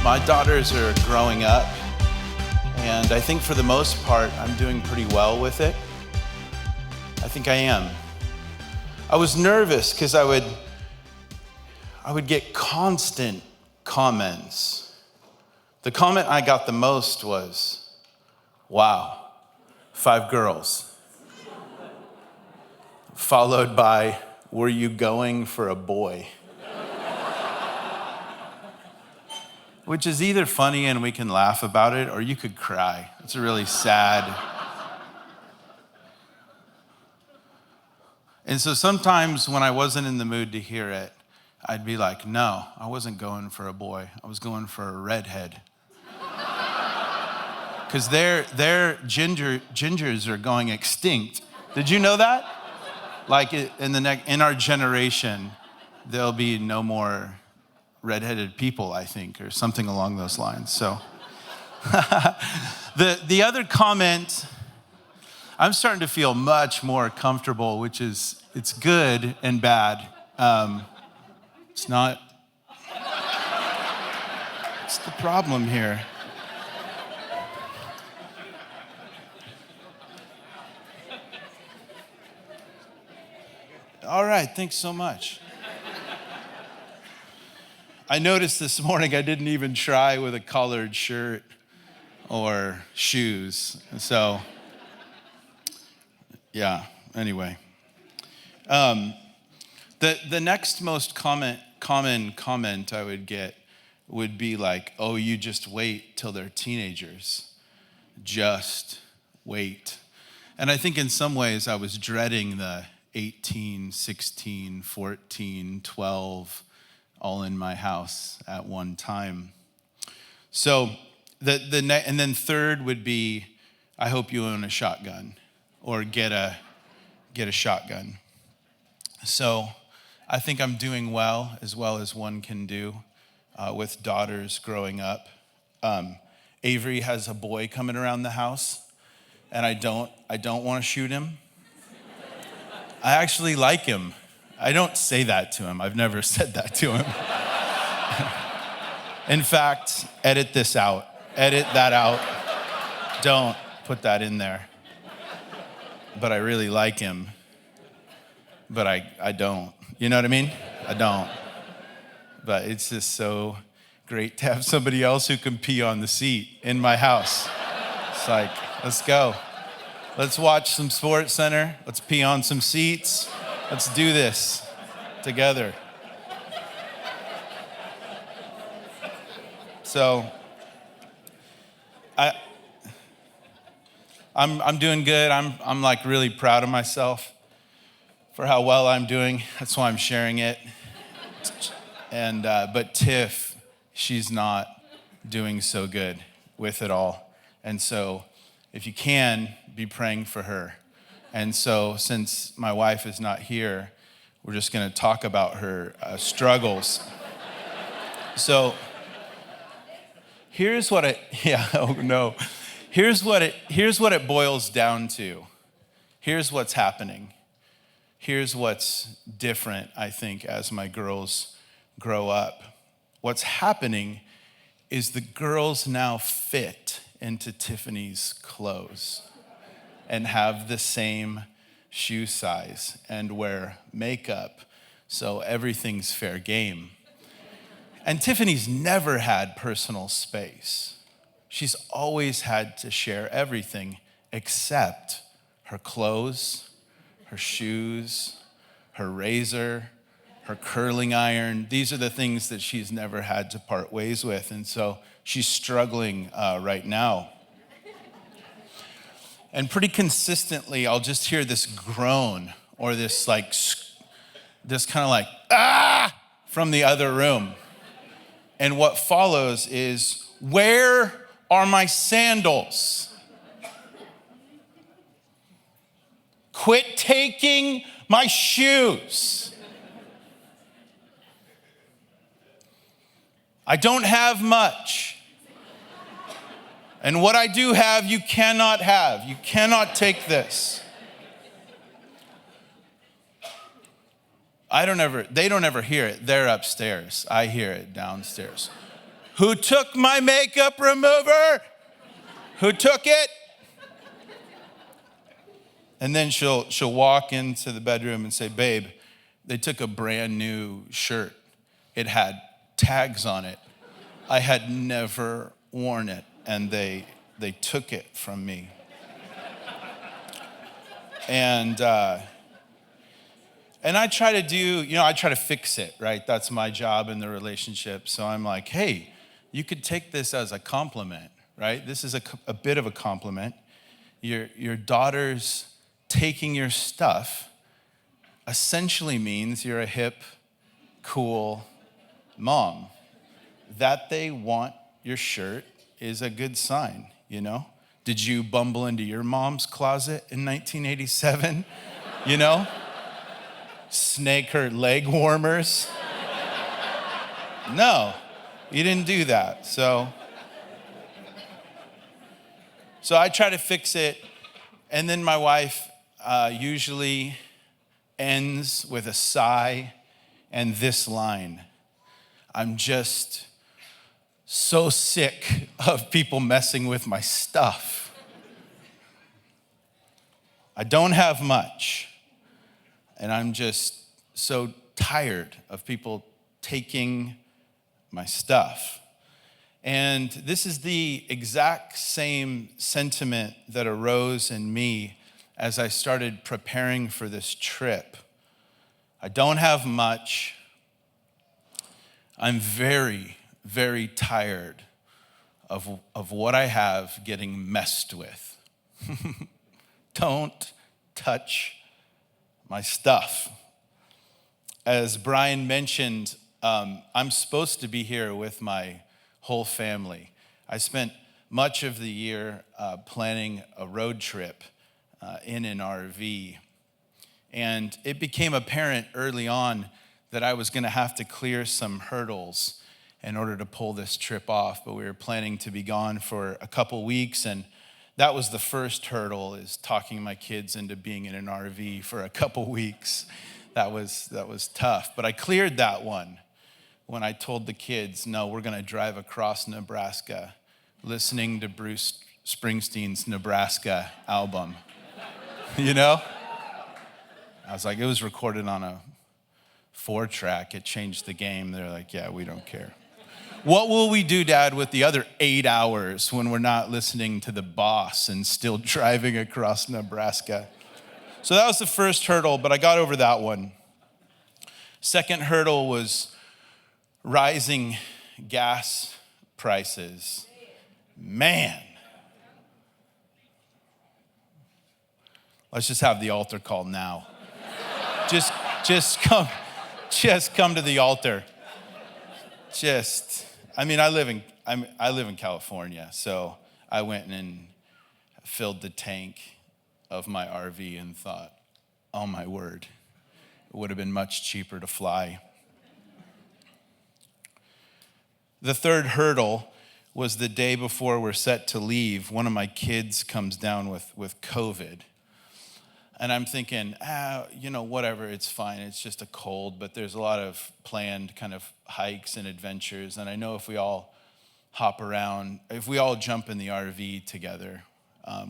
My daughters are growing up, and I think for the most part, I'm doing pretty well with it. I think I am. I was nervous because I would get constant comments. The comment I got the most was, wow, 5 girls. Followed by, were you going for a boy? Which is either funny and we can laugh about it, or you could cry. It's really sad. And so sometimes when I wasn't in the mood to hear it, I'd be like, no, I wasn't going for a boy. I was going for a redhead. Because their gingers are going extinct. Did you know that? Like in our generation, there'll be no more redheaded people, I think, or something along those lines. So the other comment, I'm starting to feel much more comfortable, which is, it's good and bad. It's not, it's the problem here. All right, thanks so much. I noticed this morning I didn't even try with a collared shirt or shoes. So, yeah, anyway. The next most common comment I would get would be like, oh, you just wait till they're teenagers. Just wait. And I think in some ways I was dreading the 18, 16, 14, 12, all in my house at one time. So and then third would be, I hope you own a shotgun or get a shotgun. So I think I'm doing well as one can do with daughters growing up. Avery has a boy coming around the house, and I don't want to shoot him. I actually like him. I don't say that to him. I've never said that to him. In fact, edit this out. Edit that out. Don't put that in there. But I really like him. But I don't. You know what I mean? I don't. But it's just so great to have somebody else who can pee on the seat in my house. It's like, let's go. Let's watch some Sports Center. Let's pee on some seats. Let's do this together. So, I'm doing good. I'm like really proud of myself for how well I'm doing. That's why I'm sharing it. And but Tiff, she's not doing so good with it all. And so, if you can, be praying for her. And so, since my wife is not here, we're just going to talk about her struggles. So, here's what it boils down to. Here's what's happening. Here's what's different, I think, as my girls grow up. What's happening is the girls now fit into Tiffany's clothes and have the same shoe size and wear makeup, so everything's fair game. And Tiffany's never had personal space. She's always had to share everything except her clothes, her shoes, her razor, her curling iron. These are the things that she's never had to part ways with. And so she's struggling right now. And pretty consistently, I'll just hear this groan or this kind of like, ah, from the other room. And what follows is, where are my sandals? Quit taking my shoes. I don't have much. And what I do have, you cannot have. You cannot take this. They don't ever hear it. They're upstairs. I hear it downstairs. Who took my makeup remover? Who took it? And then she'll walk into the bedroom and say, babe, they took a brand new shirt. It had tags on it. I had never worn it, and they took it from me. And I try to I try to fix it, right? That's my job in the relationship. So I'm like, hey, you could take this as a compliment, right? This is a bit of a compliment. Your daughter's taking your stuff essentially means you're a hip, cool mom. That they want your shirt is a good sign, you know? Did you bumble into your mom's closet in 1987? You know? Snake her leg warmers? No, you didn't do that. So I try to fix it, and then my wife usually ends with a sigh and this line: I'm just so sick of people messing with my stuff. I don't have much, and I'm just so tired of people taking my stuff. And this is the exact same sentiment that arose in me as I started preparing for this trip. I don't have much. I'm very, very tired of what I have getting messed with. Don't touch my stuff. As Brian mentioned, I'm supposed to be here with my whole family. I spent much of the year planning a road trip in an RV. And it became apparent early on that I was gonna have to clear some hurdles in order to pull this trip off, but we were planning to be gone for a couple weeks, and that was the first hurdle, is talking my kids into being in an RV for a couple weeks. That was tough, but I cleared that one when I told the kids, no, we're gonna drive across Nebraska listening to Bruce Springsteen's Nebraska album. You know? I was like, it was recorded on a 4-track. It changed the game. They're like, yeah, we don't care. What will we do, Dad, with the other 8 hours when we're not listening to the boss and still driving across Nebraska? So that was the first hurdle, but I got over that one. Second hurdle was rising gas prices. Man. Let's just have the altar call now. Just come to the altar. I live in California, so I went and filled the tank of my RV and thought, oh my word, it would have been much cheaper to fly. The third hurdle was the day before we're set to leave. One of my kids comes down with COVID. And I'm thinking, whatever, it's fine. It's just a cold, but there's a lot of planned kind of hikes and adventures. And I know if we all hop around, if we all jump in the RV together,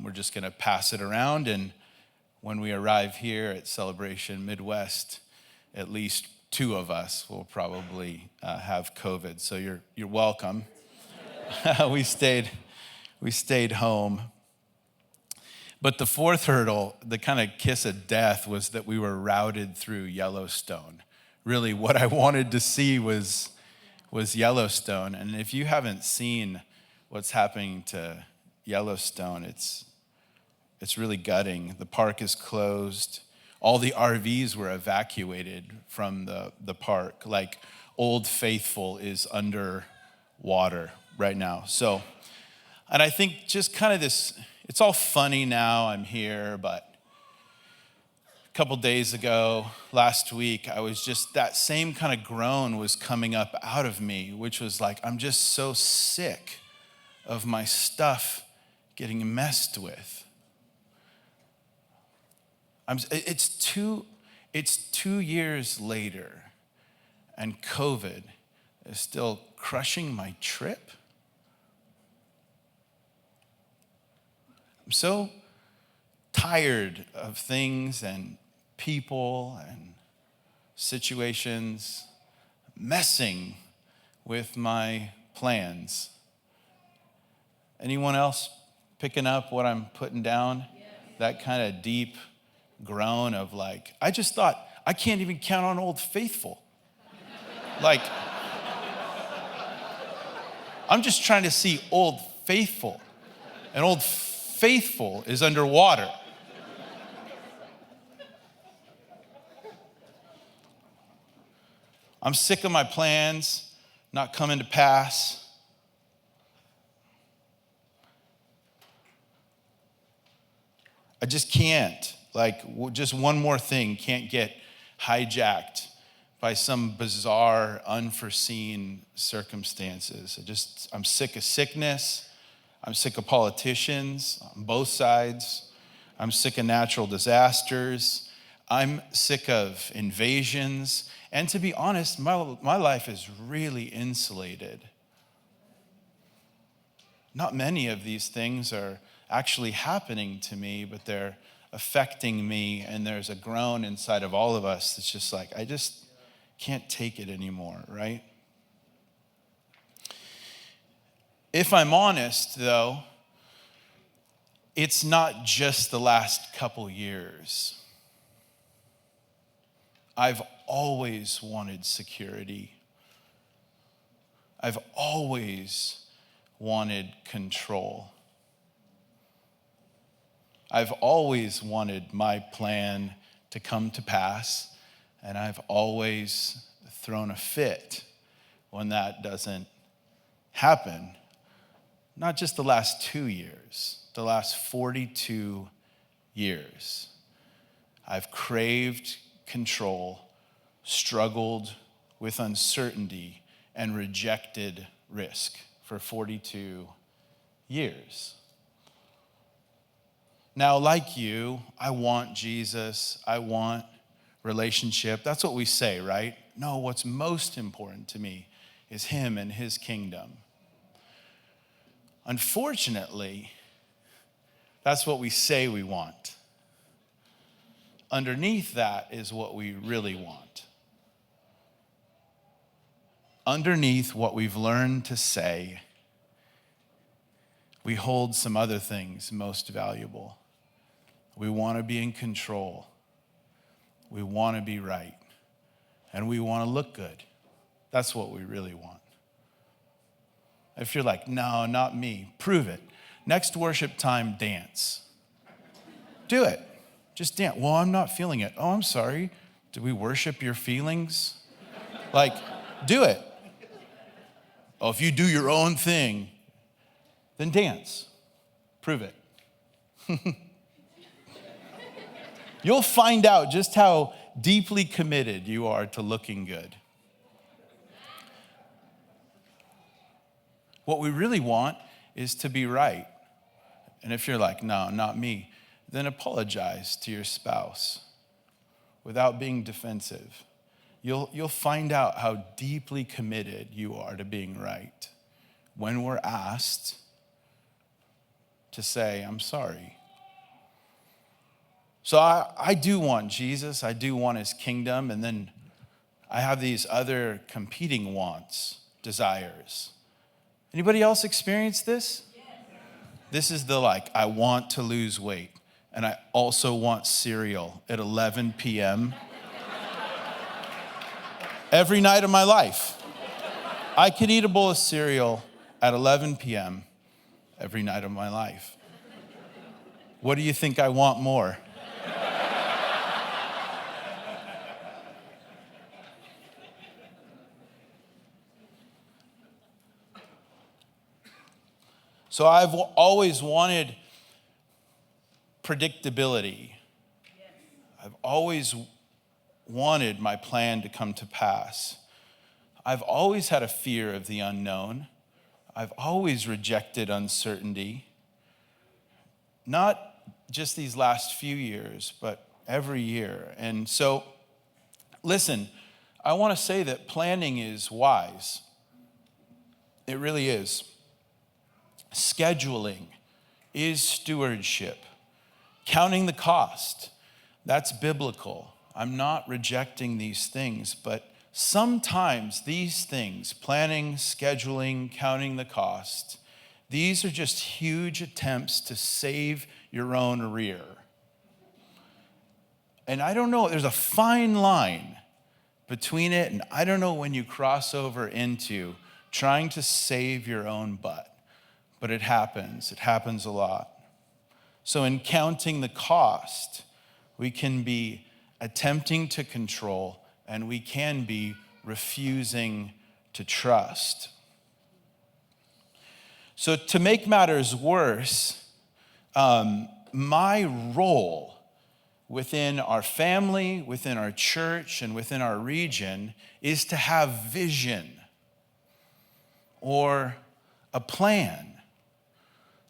we're just gonna pass it around. And when we arrive here at Celebration Midwest, at least 2 of us will probably have COVID. So you're welcome. We stayed home. But the fourth hurdle, the kind of kiss of death, was that we were routed through Yellowstone. Really, what I wanted to see was Yellowstone. And if you haven't seen what's happening to Yellowstone, it's really gutting. The park is closed. All the RVs were evacuated from the park. Like Old Faithful is under water right now. So, and I think just kind of this, it's all funny now, I'm here, but a couple days ago, last week, I was just, that same kind of groan was coming up out of me, which was like, I'm just so sick of my stuff getting messed with. It's 2 years later, and COVID is still crushing my trip. I'm so tired of things and people and situations messing with my plans. Anyone else picking up what I'm putting down? Yes. That kind of deep groan of like, I just thought, I can't even count on Old Faithful. Like, I'm just trying to see Old Faithful. And Old Faithful is underwater. I'm sick of my plans not coming to pass. I just can't. Like, just one more thing can't get hijacked by some bizarre, unforeseen circumstances. I'm sick of sickness. I'm sick of politicians on both sides. I'm sick of natural disasters. I'm sick of invasions. And to be honest, my life is really insulated. Not many of these things are actually happening to me, but they're affecting me, and there's a groan inside of all of us that's just like, I just can't take it anymore, right? If I'm honest, though, it's not just the last couple years. I've always wanted security. I've always wanted control. I've always wanted my plan to come to pass, and I've always thrown a fit when that doesn't happen. Not just the last 2 years, the last 42 years. I've craved control, struggled with uncertainty, and rejected risk for 42 years. Now, like you, I want Jesus, I want relationship. That's what we say, right? No, what's most important to me is him and his kingdom. Unfortunately, that's what we say we want. Underneath that is what we really want. Underneath what we've learned to say, we hold some other things most valuable. We want to be in control. We want to be right. And we want to look good. That's what we really want. If you're like, no, not me, prove it. Next worship time, dance. Do it. Just dance. Well, I'm not feeling it. Oh, I'm sorry. Did we worship your feelings? Like, do it. Oh, if you do your own thing, then dance. Prove it. You'll find out just how deeply committed you are to looking good. What we really want is to be right. And if you're like, no, not me, then apologize to your spouse without being defensive. You'll find out how deeply committed you are to being right when we're asked to say, I'm sorry. So I do want Jesus, I do want his kingdom, and then I have these other competing wants, desires. Anybody else experience this? Yes. This is the like, I want to lose weight, and I also want cereal at 11 p.m. every night of my life. I could eat a bowl of cereal at 11 p.m. every night of my life. What do you think I want more? So I've always wanted predictability. I've always wanted my plan to come to pass. I've always had a fear of the unknown. I've always rejected uncertainty. Not just these last few years, but every year. And so, listen, I want to say that planning is wise. It really is. Scheduling is stewardship. Counting the cost, that's biblical. I'm not rejecting these things, but sometimes these things, planning, scheduling, counting the cost, these are just huge attempts to save your own rear. And I don't know, there's a fine line between it, and I don't know when you cross over into trying to save your own butt. But it happens a lot. So in counting the cost, we can be attempting to control, and we can be refusing to trust. So to make matters worse, my role within our family, within our church, and within our region is to have vision or a plan,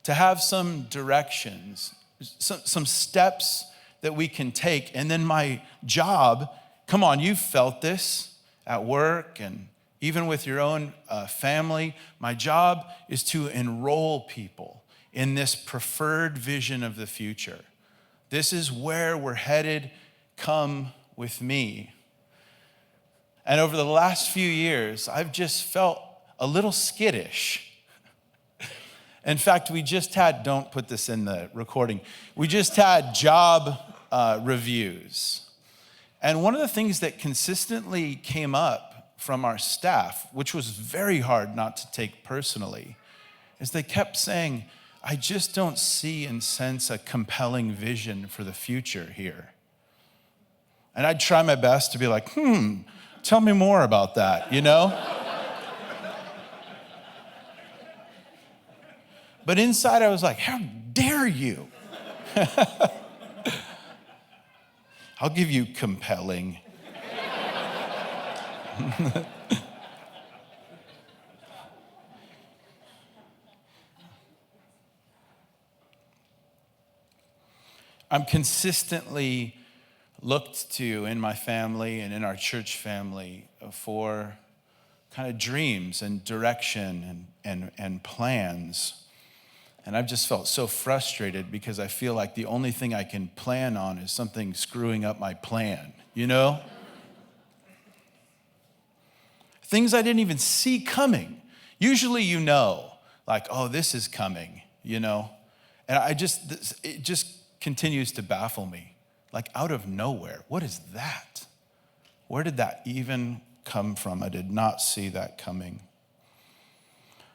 to have some directions, some steps that we can take. And then my job, come on, you've felt this at work and even with your own family. My job is to enroll people in this preferred vision of the future. This is where we're headed. Come with me. And over the last few years, I've just felt a little skittish. In fact, we just had, don't put this in the recording, we just had job reviews. And one of the things that consistently came up from our staff, which was very hard not to take personally, is they kept saying, I just don't see and sense a compelling vision for the future here. And I'd try my best to be like, tell me more about that, you know? But inside I was like, how dare you? I'll give you compelling. I'm consistently looked to in my family and in our church family for kind of dreams and direction and plans. And I've just felt so frustrated because I feel like the only thing I can plan on is something screwing up my plan, you know? Things I didn't even see coming. Usually you know, like, oh, this is coming, you know? And it just continues to baffle me. Like out of nowhere, what is that? Where did that even come from? I did not see that coming.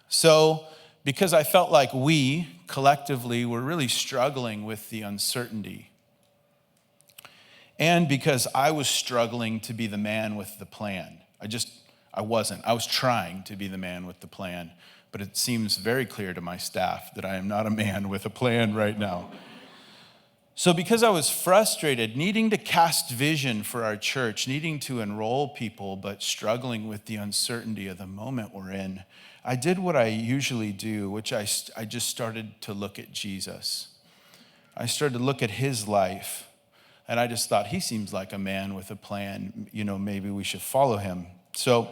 So, because I felt like we collectively were really struggling with the uncertainty. And because I was struggling to be the man with the plan. I wasn't. I was trying to be the man with the plan. But it seems very clear to my staff that I am not a man with a plan right now. So because I was frustrated, needing to cast vision for our church, needing to enroll people, but struggling with the uncertainty of the moment we're in, I did what I usually do, which I just started to look at Jesus. I started to look at his life, and I just thought, he seems like a man with a plan. You know, maybe we should follow him. So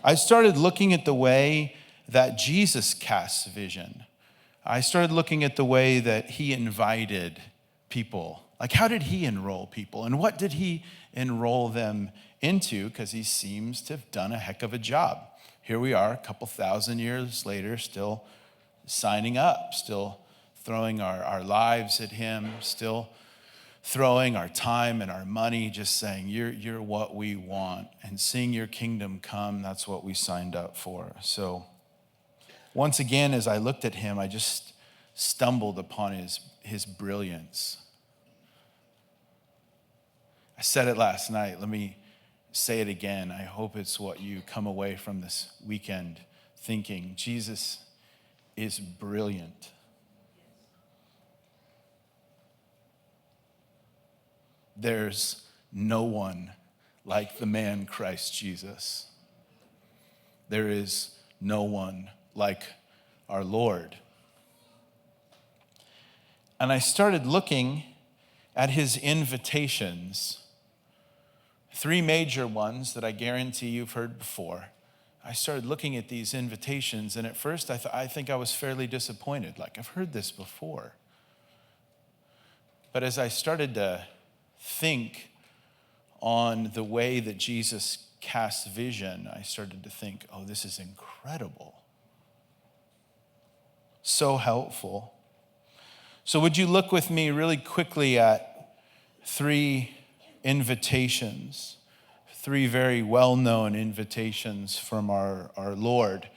I started looking at the way that Jesus casts vision. I started looking at the way that he invited people. Like, how did he enroll people? And what did he enroll them into? Because he seems to have done a heck of a job. Here we are, a couple thousand years later, still signing up, still throwing our lives at him, still throwing our time and our money, just saying, you're what we want. And seeing your kingdom come, that's what we signed up for. So once again, as I looked at him, I just stumbled upon his brilliance. I said it last night. Let me say it again. I hope it's what you come away from this weekend thinking. Jesus is brilliant. There's no one like the man Christ Jesus. There is no one like our Lord. And I started looking at his invitations. 3 major ones that I guarantee you've heard before. I started looking at these invitations, and at first I think I was fairly disappointed. Like, I've heard this before. But as I started to think on the way that Jesus casts vision, I started to think, oh, this is incredible. So helpful. So would you look with me really quickly at 3 invitations, 3 very well-known invitations from our Lord.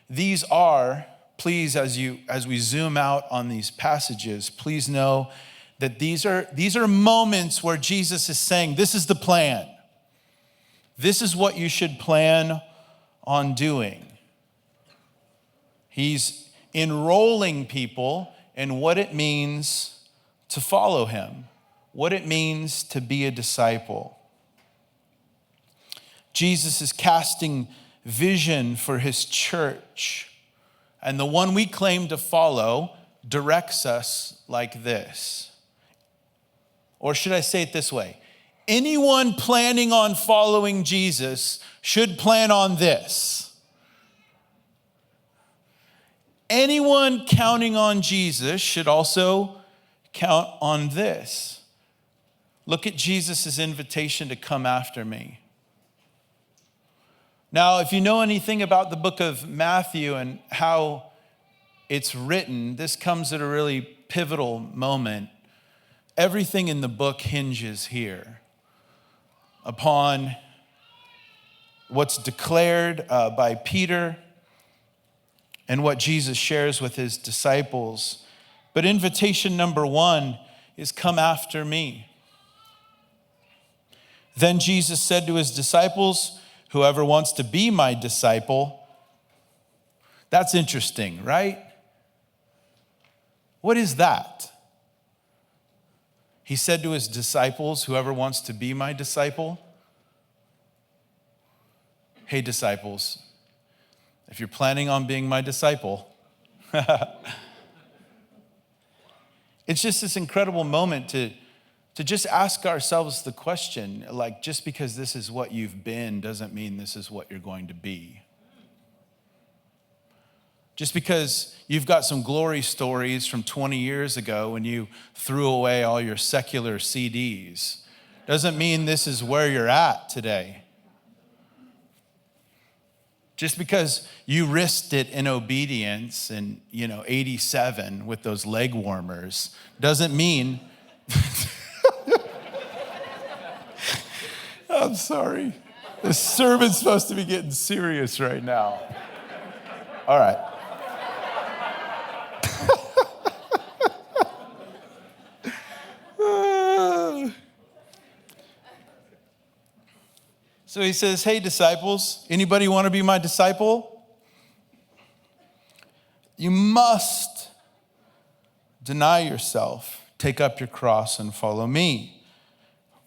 These are, please, as we zoom out on these passages, please know that these are moments where Jesus is saying, this is the plan. This is what you should plan on doing. He's enrolling people in what it means to follow him, what it means to be a disciple. Jesus is casting vision for his church, and the one we claim to follow directs us like this. Or should I say it this way? Anyone planning on following Jesus should plan on this. Anyone counting on Jesus should also count on this. Look at Jesus' invitation to come after me. Now, if you know anything about the book of Matthew and how it's written, this comes at a really pivotal moment. Everything in the book hinges here upon what's declared by Peter and what Jesus shares with his disciples. But invitation number 1 is come after me. Then Jesus said to his disciples, whoever wants to be my disciple. That's interesting, right? What is that? He said to his disciples, whoever wants to be my disciple. Hey, disciples, if you're planning on being my disciple, it's just this incredible moment to just ask ourselves the question, like, just because this is what you've been doesn't mean this is what you're going to be. Just because you've got some glory stories from 20 years ago when you threw away all your secular CDs doesn't mean this is where you're at today. Just because you risked it in obedience in, 87 with those leg warmers doesn't mean... I'm sorry. The sermon's supposed to be getting serious right now. All right. So he says, hey, disciples, anybody want to be my disciple? You must deny yourself, take up your cross, and follow me.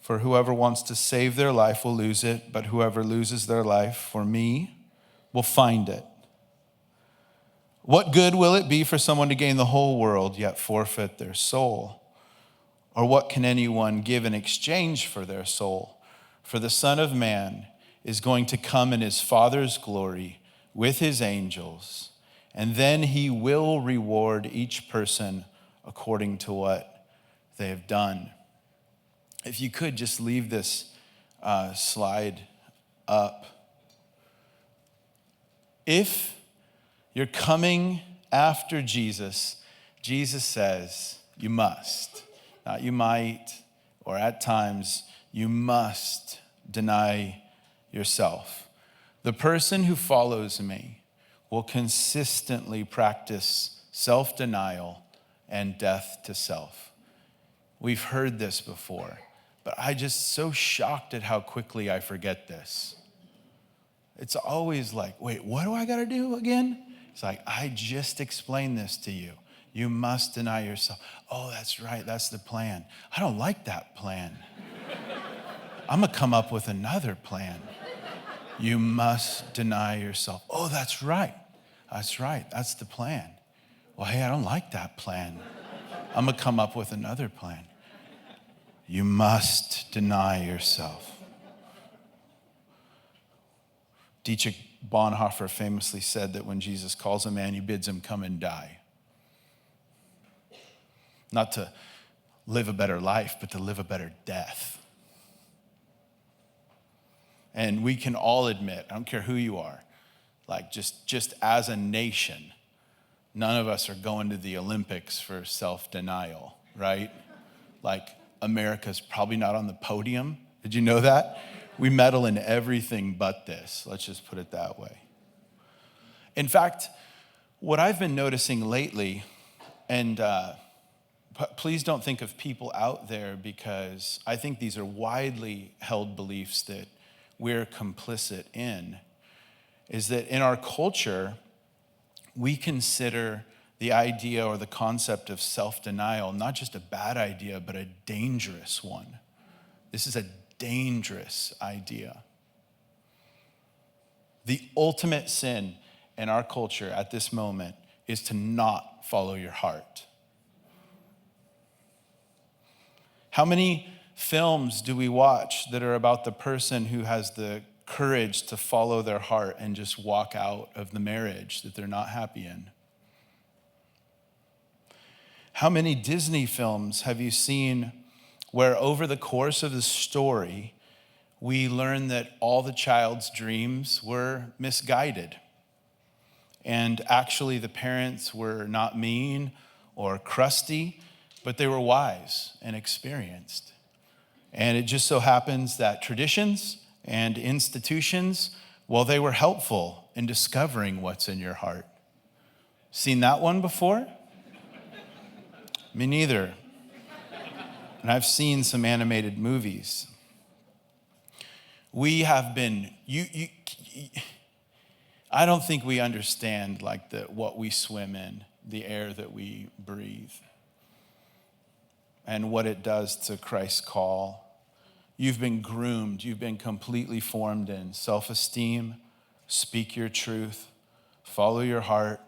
For whoever wants to save their life will lose it, but whoever loses their life for me will find it. What good will it be for someone to gain the whole world, yet forfeit their soul? Or what can anyone give in exchange for their soul? For the Son of Man is going to come in his Father's glory with his angels, and then he will reward each person according to what they have done. If you could just leave this slide up. If you're coming after Jesus, Jesus says you must, not you might, or at times, you must deny yourself. The person who follows me will consistently practice self-denial and death to self. We've heard this before, but I'm just so shocked at how quickly I forget this. It's always like, wait, what do I got to do again? It's like, I just explained this to you. You must deny yourself. Oh, that's right. That's the plan. I don't like that plan. I'm going to come up with another plan. You must deny yourself. Oh, that's right. That's right. That's the plan. Well, hey, I don't like that plan. I'm going to come up with another plan. You Must deny yourself. Dietrich Bonhoeffer famously said that when Jesus calls a man, he bids him come and die. Not to live a better life, but to live a better death. And we can all admit, I don't care who you are, like just as a nation, none of us are going to the Olympics for self-denial, right? Like America's probably not on the podium. Did you know that? We medal in everything but this. Let's just put it that way. In fact, what I've been noticing lately, and please don't think of people out there, because I think these are widely held beliefs that we're complicit in, is that in our culture, we consider the idea or the concept of self-denial not just a bad idea, but a dangerous one. This is a dangerous idea. The ultimate sin in our culture at this moment is to not follow your heart. How many films do we watch that are about the person who has the courage to follow their heart and just walk out of the marriage that they're not happy in? How many Disney films have you seen where over the course of the story, we learn that all the child's dreams were misguided? And actually the parents were not mean or crusty, but they were wise and experienced. And it just so happens that traditions and institutions, well, they were helpful in discovering what's in your heart. Seen that one before? Me neither. And I've seen some animated movies. We have been, I don't think we understand like what we swim in, the air that we breathe, and what it does to Christ's call. You've been groomed, you've been completely formed in self-esteem, speak your truth, follow your heart,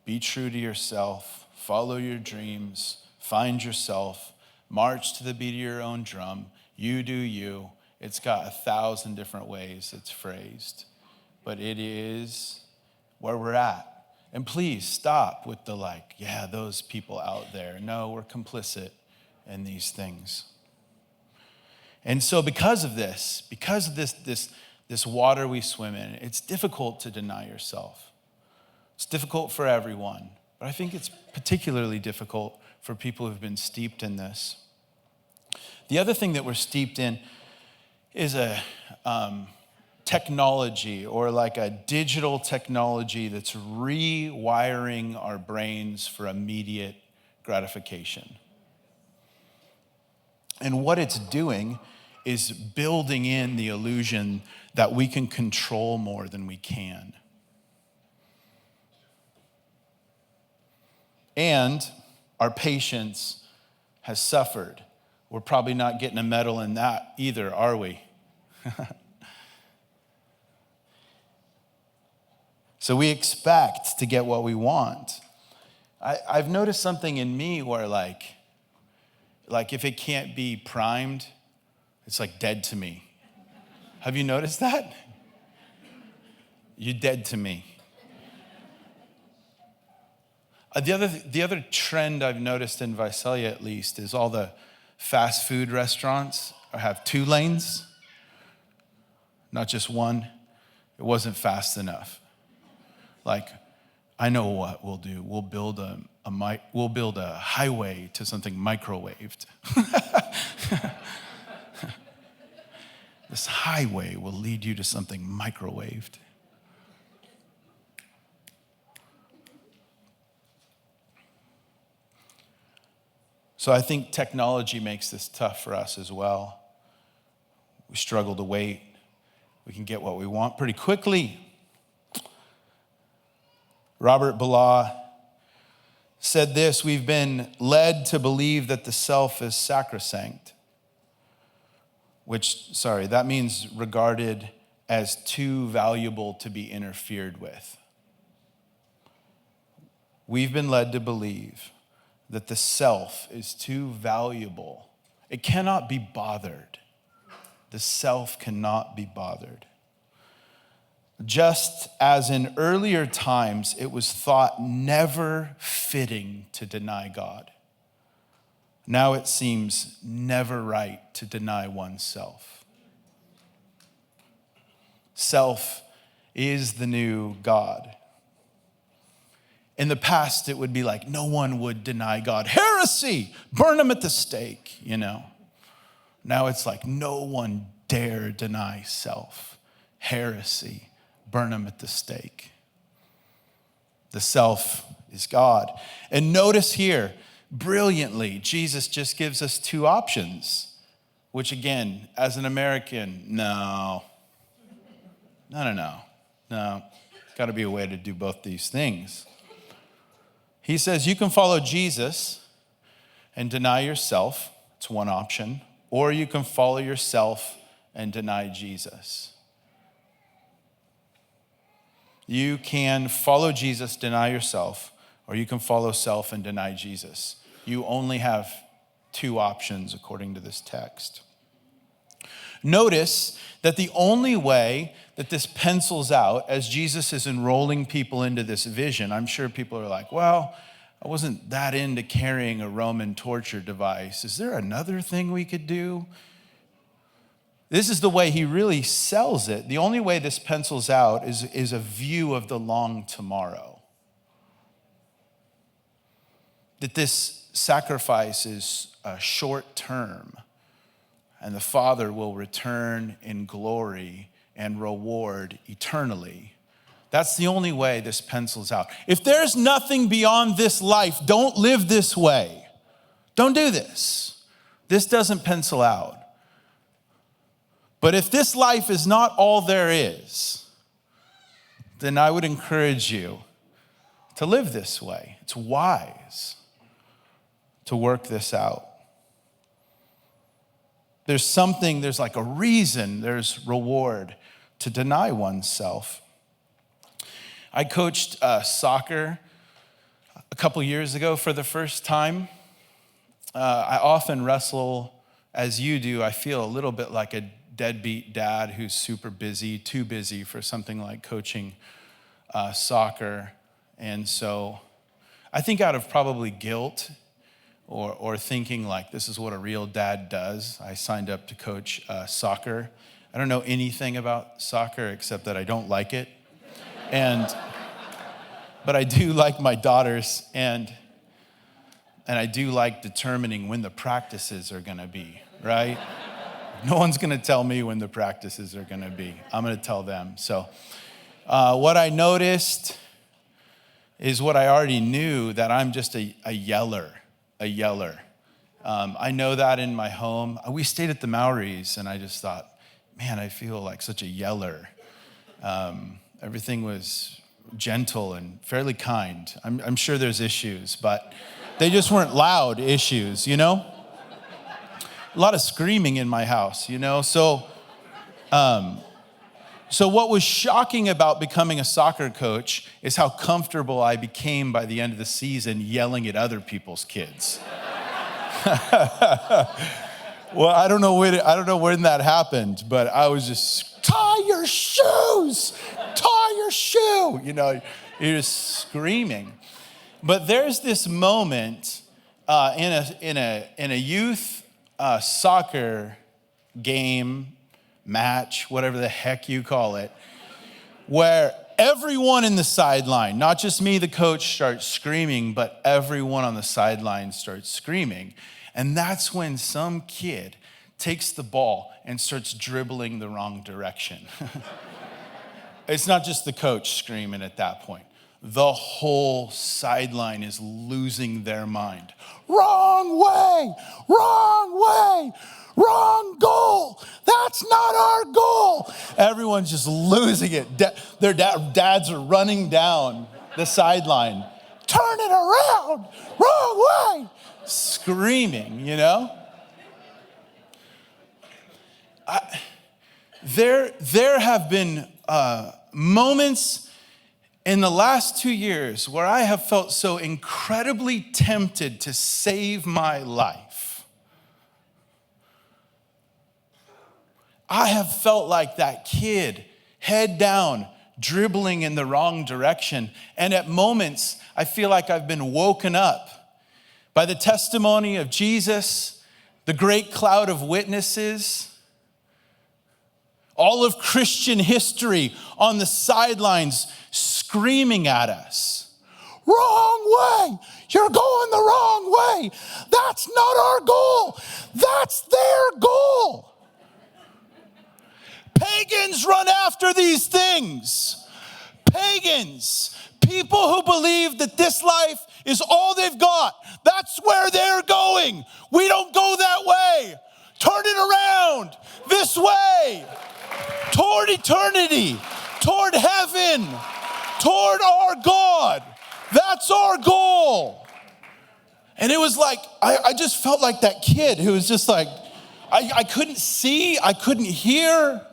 be true to yourself, follow your dreams, find yourself, march to the beat of your own drum, you do you. It's got 1,000 different ways it's phrased, but it is where we're at. And please stop with the yeah, those people out there. No, we're complicit in these things. And so because of this water we swim in, it's difficult to deny yourself. It's difficult for everyone, but I think it's particularly difficult for people who've been steeped in this. The other thing that we're steeped in is a technology, or like a digital technology that's rewiring our brains for immediate gratification. And what it's doing is building in the illusion that we can control more than we can. And our patience has suffered. We're probably not getting a medal in that either, are we? So we expect to get what we want. I've noticed something in me where like if it can't be primed, it's like dead to me. Have you noticed that? You're dead to me. The other trend I've noticed in Visalia, at least, is all the fast food restaurants have 2 lanes, not just one. It wasn't fast enough. Like, I know what we'll do. We'll build a highway to something microwaved. This highway will lead you to something microwaved. So I think technology makes this tough for us as well. We struggle to wait. We can get what we want pretty quickly. Robert Bala said this: we've been led to believe that the self is sacrosanct, that means regarded as too valuable to be interfered with. We've been led to believe that the self is too valuable. It cannot be bothered. The self cannot be bothered. Just as in earlier times it was thought never fitting to deny God, now it seems never right to deny oneself. Self is the new God. In the past, it would be like, no one would deny God. Heresy! Burn them at the stake, Now it's like, no one dare deny self. Heresy. Burn them at the stake. The self is God. And notice here, brilliantly, Jesus just gives us two options, which again, as an American, no. Got to be a way to do both these things. He says you can follow Jesus and deny yourself. It's one option. Or you can follow yourself and deny Jesus. You can follow Jesus, deny yourself, or you can follow self and deny Jesus. You only have two options according to this text. Notice that the only way that this pencils out as Jesus is enrolling people into this vision, I'm sure people are like, well, I wasn't that into carrying a Roman torture device. Is there another thing we could do? This is the way he really sells it. The only way this pencils out is a view of the long tomorrow. That this sacrifice is short term, and the Father will return in glory and reward eternally. That's the only way this pencils out. If there's nothing beyond this life, don't live this way. Don't do this. This doesn't pencil out. But if this life is not all there is, then I would encourage you to live this way. It's wise to work this out. There's like a reason, there's reward to deny oneself. I coached soccer a couple years ago for the first time. I often wrestle, as you do, I feel a little bit like a deadbeat dad who's super busy, too busy for something like coaching soccer. And so I think out of probably guilt or thinking like this is what a real dad does, I signed up to coach soccer. I don't know anything about soccer except that I don't like it. But I do like my daughters, and I do like determining when the practices are gonna be, right? No one's gonna tell me when the practices are gonna be. I'm gonna tell them. So what I noticed is what I already knew, that I'm just a yeller. I know that in my home. We stayed at the Maoris, and I just thought, man, I feel like such a yeller. Everything was gentle and fairly kind. I'm sure there's issues, but they just weren't loud issues, A lot of screaming in my house, So what was shocking about becoming a soccer coach is how comfortable I became by the end of the season yelling at other people's kids. Well, I don't know when that happened, but I was just, tie your shoes, tie your shoe. You're just screaming. But there's this moment in a youth soccer game, match, whatever the heck you call it, where everyone in the sideline, not just me, the coach, starts screaming, but everyone on the sideline starts screaming. And that's when some kid takes the ball and starts dribbling the wrong direction. It's not just the coach screaming at that point. The whole sideline is losing their mind. Wrong way, wrong way, wrong goal. That's not our goal. Everyone's just losing it. Their dads are running down the sideline. Turn it around, wrong way. Screaming, There have been moments in the last 2 years where I have felt so incredibly tempted to save my life. I have felt like that kid, head down, dribbling in the wrong direction. And at moments, I feel like I've been woken up by the testimony of Jesus, the great cloud of witnesses, all of Christian history on the sidelines screaming at us. Wrong way! You're going the wrong way! That's not our goal! That's their goal! Pagans run after these things. Pagans, people who believe that this life is all they've got. That's where they're going. We don't go that way. Turn it around this way. Toward eternity, toward heaven, toward our God. That's our goal. And it was like, I just felt like that kid who was just like, I couldn't see, I couldn't hear.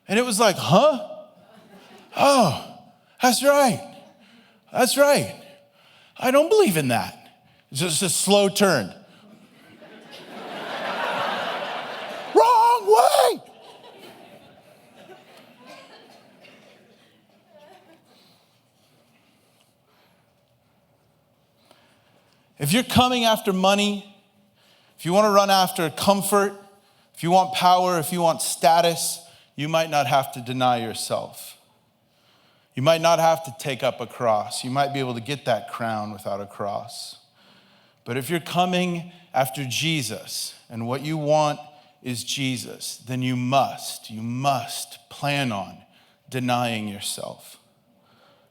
And it was like, huh? Oh, that's right. That's right. I don't believe in that. It's just a slow turn. Wrong way. If you're coming after money, if you want to run after comfort, if you want power, if you want status, you might not have to deny yourself. You might not have to take up a cross. You might be able to get that crown without a cross. But if you're coming after Jesus and what you want is Jesus, then you must plan on denying yourself.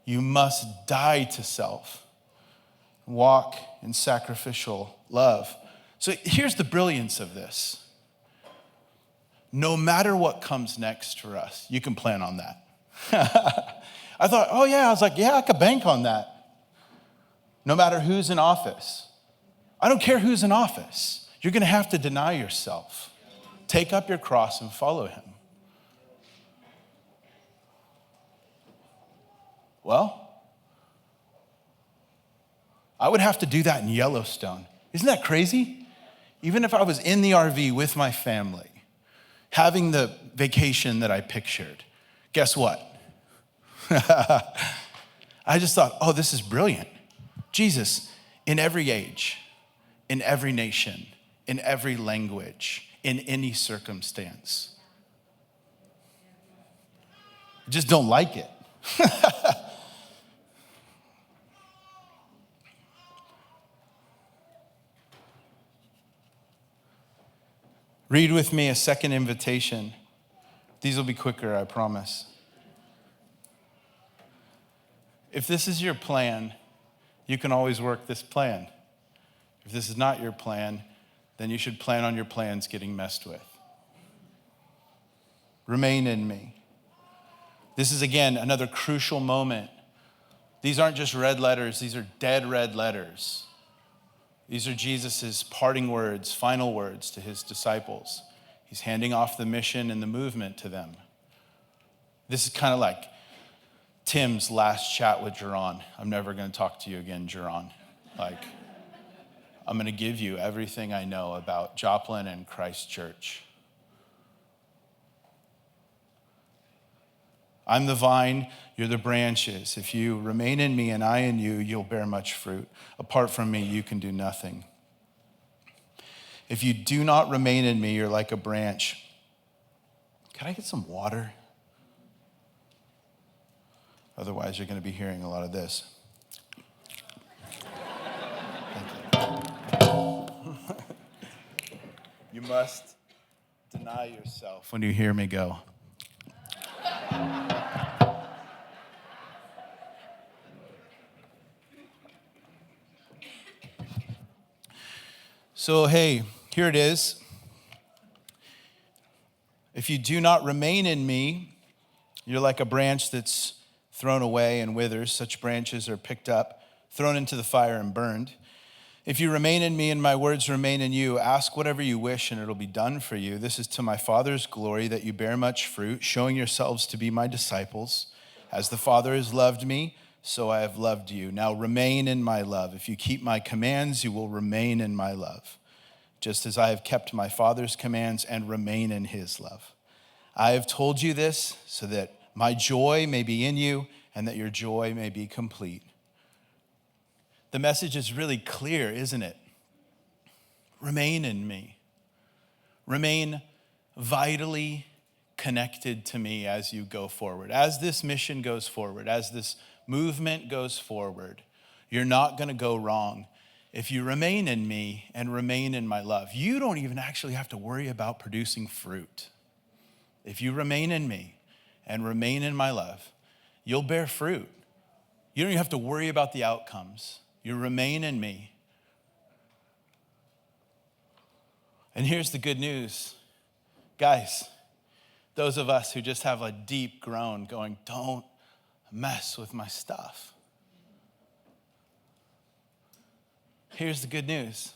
You must die to self. Walk in sacrificial love. So here's the brilliance of this. No matter what comes next for us, you can plan on that. I thought, I could bank on that. No matter who's in office. I don't care who's in office. You're going to have to deny yourself. Take up your cross and follow him. Well, I would have to do that in Yellowstone. Isn't that crazy? Even if I was in the RV with my family, having the vacation that I pictured, guess what? I just thought, this is brilliant. Jesus, in every age, in every nation, in every language, in any circumstance. I just don't like it. Read with me a second invitation. These will be quicker, I promise. If this is your plan, you can always work this plan. If this is not your plan, then you should plan on your plans getting messed with. Remain in me. This is, again, another crucial moment. These aren't just red letters. These are dead red letters. These are Jesus' parting words, final words to his disciples. He's handing off the mission and the movement to them. This is kind of like Tim's last chat with Geron. I'm never going to talk to you again, Geron. I'm going to give you everything I know about Joplin and Christ Church. I'm the vine, you're the branches. If you remain in me and I in you, you'll bear much fruit. Apart from me, you can do nothing. If you do not remain in me, you're like a branch. Can I get some water? Otherwise, you're going to be hearing a lot of this. You must deny yourself when you hear me go. So, hey, here it is. If you do not remain in me, you're like a branch that's thrown away and withers. Such branches are picked up, thrown into the fire and burned. If you remain in me and my words remain in you, ask whatever you wish and it'll be done for you. This is to my Father's glory that you bear much fruit, showing yourselves to be my disciples. As the Father has loved me, so I have loved you. Now remain in my love. If you keep my commands, you will remain in my love, just as I have kept my Father's commands and remain in his love. I have told you this so that my joy may be in you, and that your joy may be complete. The message is really clear, isn't it? Remain in me. Remain vitally connected to me as you go forward. As this mission goes forward, as this movement goes forward, you're not going to go wrong if you remain in me and remain in my love. You don't even actually have to worry about producing fruit. If you remain in me and remain in my love, you'll bear fruit. You don't even have to worry about the outcomes. You remain in me. And here's the good news. Guys, those of us who just have a deep groan going, don't mess with my stuff. Here's the good news.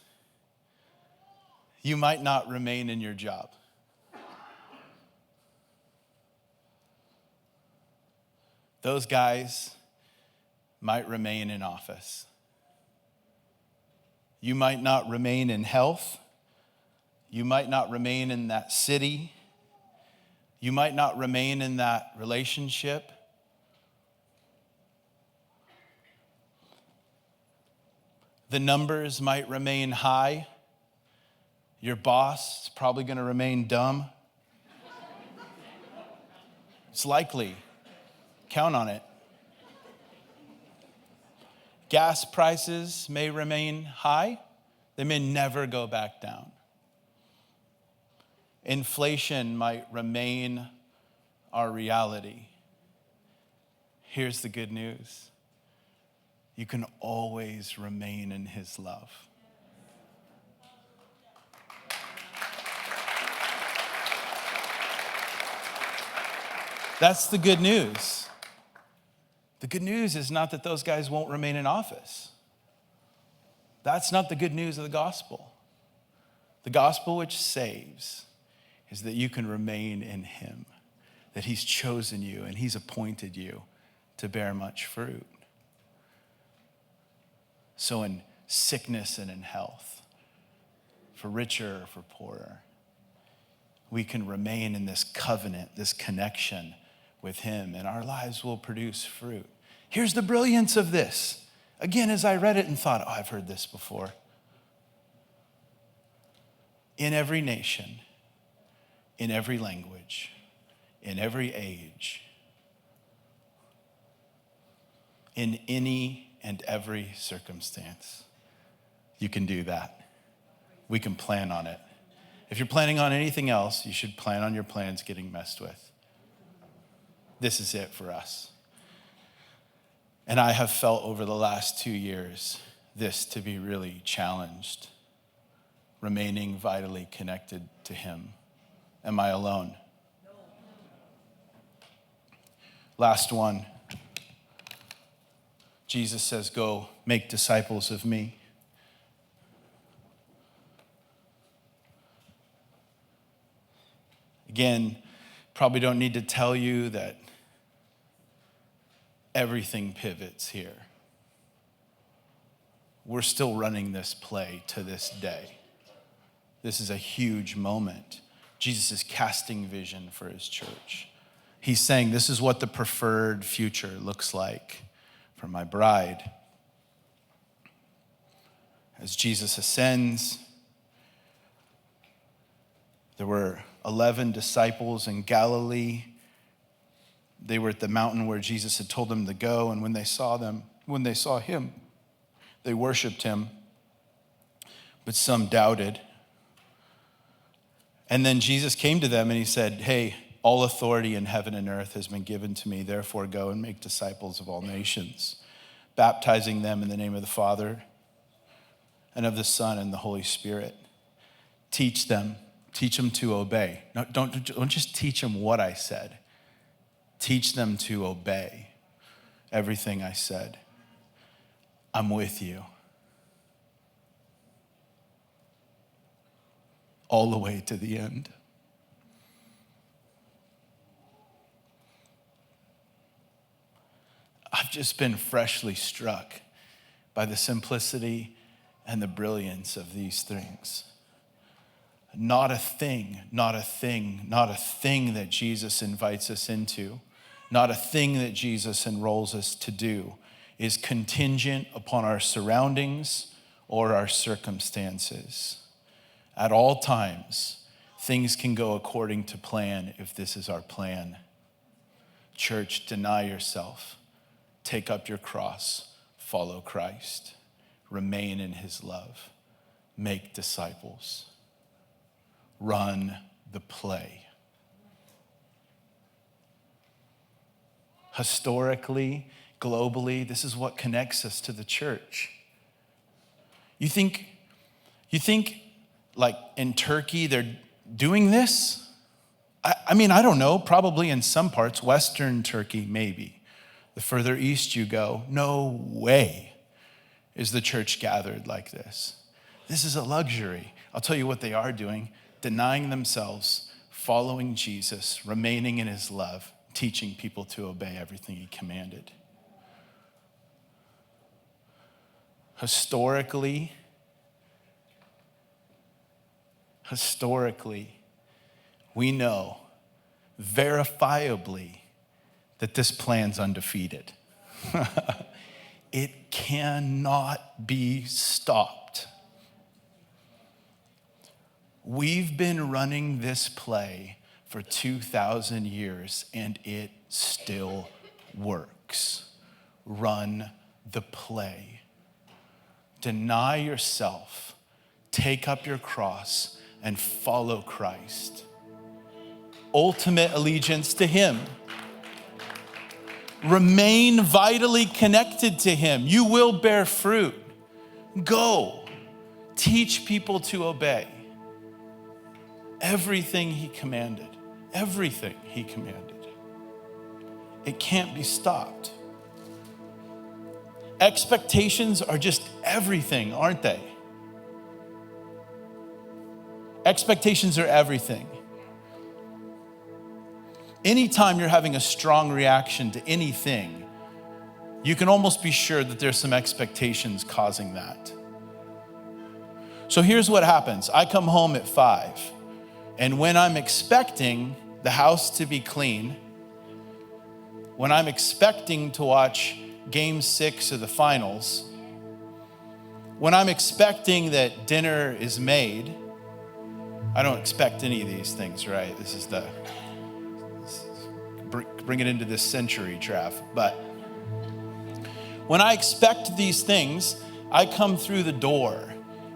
You might not remain in your job. Those guys might remain in office. You might not remain in health. You might not remain in that city. You might not remain in that relationship. The numbers might remain high. Your boss is probably going to remain dumb. It's likely. Count on it. Gas prices may remain high. They may never go back down. Inflation might remain our reality. Here's the good news. You can always remain in his love. That's the good news. The good news is not that those guys won't remain in office. That's not the good news of the gospel. The gospel which saves is that you can remain in him, that he's chosen you and he's appointed you to bear much fruit. So in sickness and in health, for richer or for poorer, we can remain in this covenant, this connection with him, and our lives will produce fruit. Here's the brilliance of this. Again, as I read it and thought, I've heard this before. In every nation, in every language, in every age, in any and every circumstance, you can do that. We can plan on it. If you're planning on anything else, you should plan on your plans getting messed with. This is it for us. And I have felt over the last 2 years this to be really challenged, remaining vitally connected to him. Am I alone? No. Last one. Jesus says, go make disciples of me. Again, probably don't need to tell you that everything pivots here. We're still running this play to this day. This is a huge moment. Jesus is casting vision for his church. He's saying, this is what the preferred future looks like for my bride. As Jesus ascends, there were 11 disciples in Galilee. They were at the mountain where Jesus had told them to go, and when they saw him, they worshiped him, but some doubted. And then Jesus came to them and he said, hey, all authority in heaven and earth has been given to me. Therefore, go and make disciples of all nations, baptizing them in the name of the Father and of the Son and the Holy Spirit. Teach them to obey. No, don't just teach them what I said. Teach them to obey everything I said. I'm with you all the way to the end. I've just been freshly struck by the simplicity and the brilliance of these things. Not a thing that Jesus invites us into not a thing that Jesus enrolls us to do, is contingent upon our surroundings or our circumstances. At all times, things can go according to plan if this is our plan. Church, deny yourself. Take up your cross. Follow Christ. Remain in his love. Make disciples. Run the play. Historically, globally, this is what connects us to the church. You think like in Turkey, they're doing this? I mean, I don't know, probably in some parts, Western Turkey, maybe. The further east you go, no way is the church gathered like this. This is a luxury. I'll tell you what they are doing: denying themselves, following Jesus, remaining in his love, teaching people to obey everything he commanded. Historically, we know verifiably that this plan's undefeated. It cannot be stopped. We've been running this play for 2,000 years and it still works. Run the play. Deny yourself, take up your cross, and follow Christ. Ultimate allegiance to him. Remain vitally connected to him. You will bear fruit. Go. Teach people to obey everything he commanded. Everything he commanded. It can't be stopped. Expectations are just everything, aren't they? Expectations are everything. Anytime you're having a strong reaction to anything, you can almost be sure that there's some expectations causing that. So here's what happens. I come home at 5, and when I'm expecting the house to be clean, when I'm expecting to watch Game 6 of the finals, when I'm expecting that dinner is made, I don't expect any of these things, right? This is bring it into this century, Trav. But when I expect these things, I come through the door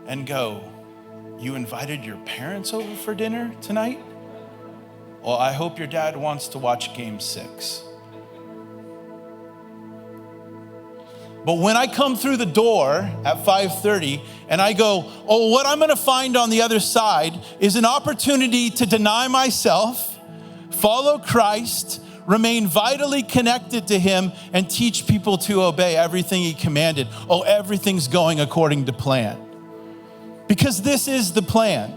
and go, "You invited your parents over for dinner tonight? Well, I hope your dad wants to watch Game 6. But when I come through the door at 5:30 and I go, "Oh, what I'm gonna find on the other side is an opportunity to deny myself, follow Christ, remain vitally connected to him, and teach people to obey everything he commanded." Oh, everything's going according to plan. Because this is the plan.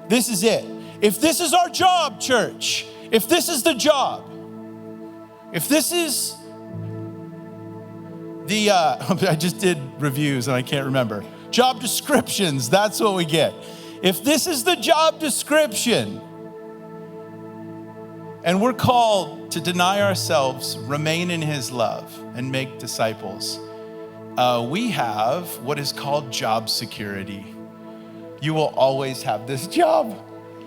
This is it. If this is our job, church, if this is the job, if this is I just did reviews and I can't remember. Job descriptions, that's what we get. If this is the job description, and we're called to deny ourselves, remain in his love, and make disciples, we have what is called job security. You will always have this job.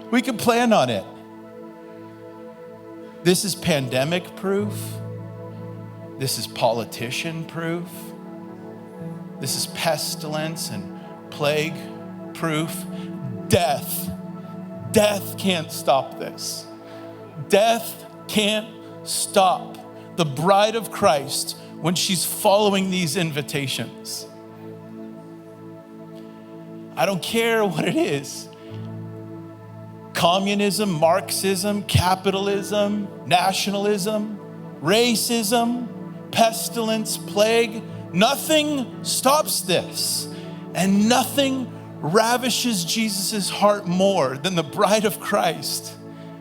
We can plan on it. This is pandemic proof. This is politician proof. This is pestilence and plague proof. Death can't stop this. Death can't stop the bride of Christ when she's following these invitations. I don't care what it is. Communism, Marxism, capitalism, nationalism, racism, pestilence, plague, nothing stops this. And nothing ravishes Jesus' heart more than the bride of Christ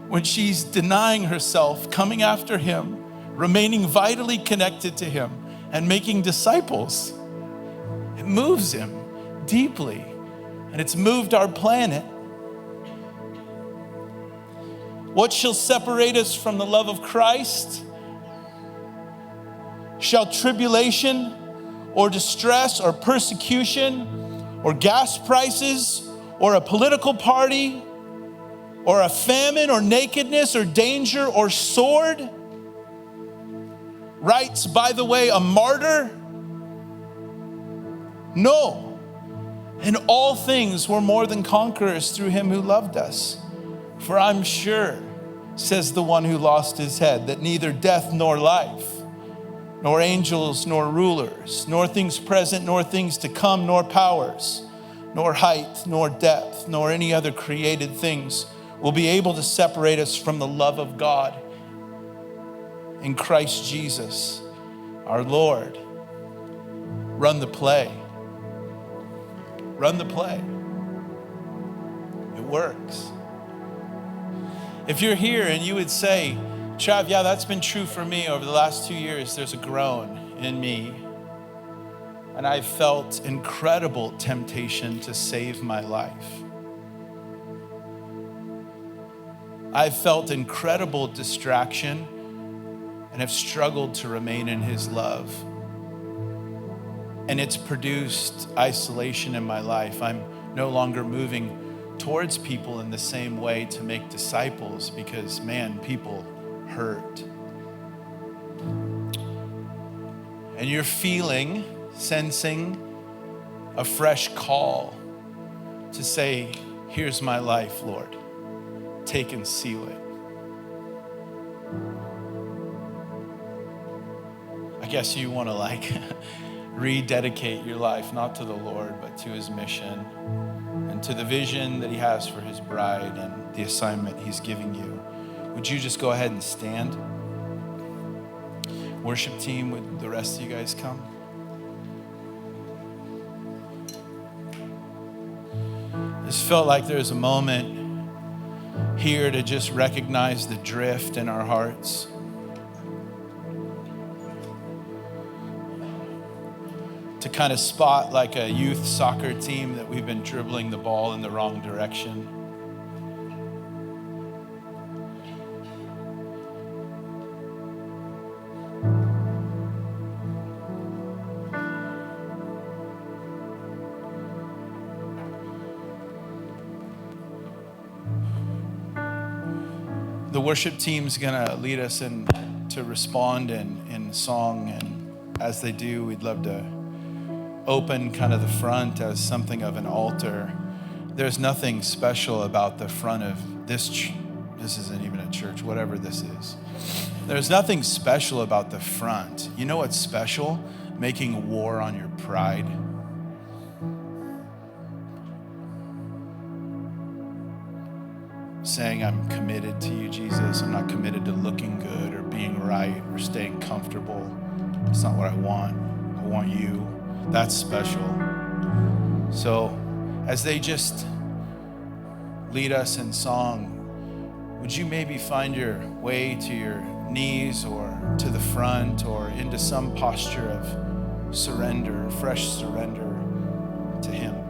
when she's denying herself, coming after him, remaining vitally connected to him, and making disciples. It moves him deeply, and it's moved our planet. What shall separate us from the love of Christ? Shall tribulation or distress or persecution or gas prices or a political party or a famine or nakedness or danger or sword? Writes, by the way, a martyr? No. In all things we're more than conquerors through him who loved us. For I'm sure, says the one who lost his head, that neither death nor life, nor angels nor rulers, nor things present nor things to come, nor powers, nor height, nor depth, nor any other created things will be able to separate us from the love of God in Christ Jesus, our Lord. Run the play. Run the play. It works. If you're here and you would say, Trav, yeah, that's been true for me over the last 2 years. There's a groan in me. And I've felt incredible temptation to save my life. I've felt incredible distraction and have struggled to remain in his love. And it's produced isolation in my life. I'm no longer moving towards people in the same way to make disciples because, man, people hurt. And you're sensing a fresh call to say, here's my life, Lord. Take and seal it. I guess you want to rededicate your life, not to the Lord, but to his mission and to the vision that he has for his bride and the assignment he's giving you. Would you just go ahead and stand? Worship team, would the rest of you guys come? I just felt like there's a moment here to just recognize the drift in our hearts. To kind of spot like a youth soccer team that we've been dribbling the ball in the wrong direction. The worship team's gonna lead us in to respond in song, and as they do, we'd love to open kind of the front as something of an altar. There's nothing special about the front of this isn't even a church, whatever this is. There's nothing special about the front. You know what's special? Making war on your pride. Saying, I'm committed to you, Jesus. I'm not committed to looking good or being right or staying comfortable. It's not what I want. I want you. That's special. So as they just lead us in song, would you maybe find your way to your knees or to the front or into some posture of surrender, fresh surrender to him?